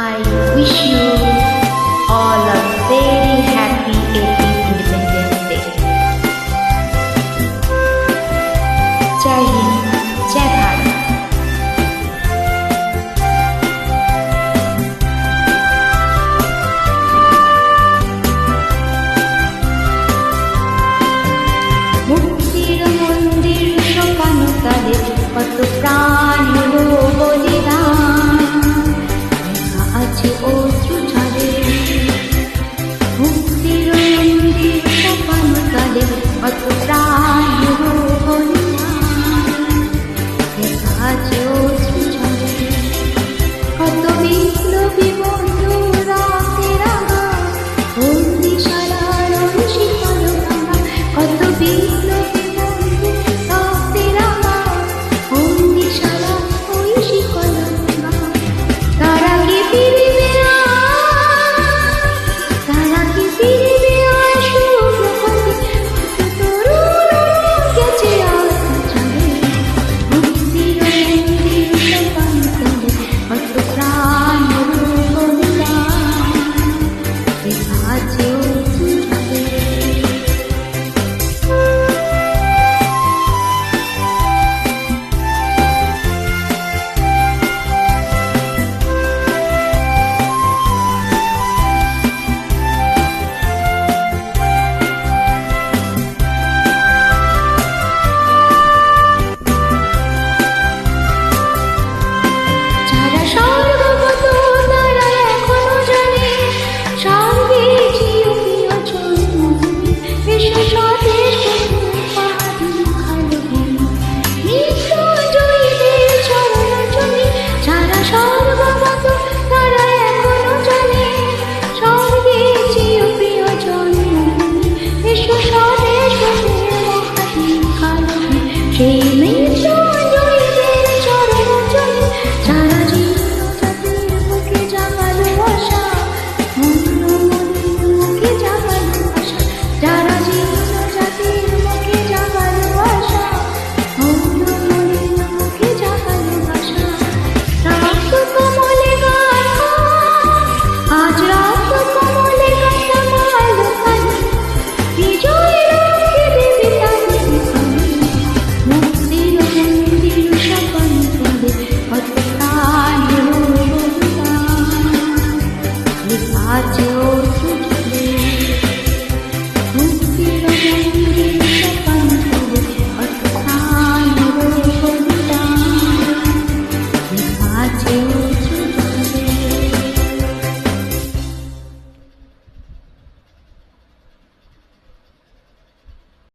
I wish you all a very happy 18th Independence Day. जय हिंद, जय भारत। মুক্তির মন্দির সোপানো তালে কত প্রাণ হলো বলিদান, আছে অশ্রু ঝরে। মুক্তির মন্দির সোপানো তালে কত প্রাণ হলো বলিদান, আছে অশ্রু ঝরে। কত বিপ্লবী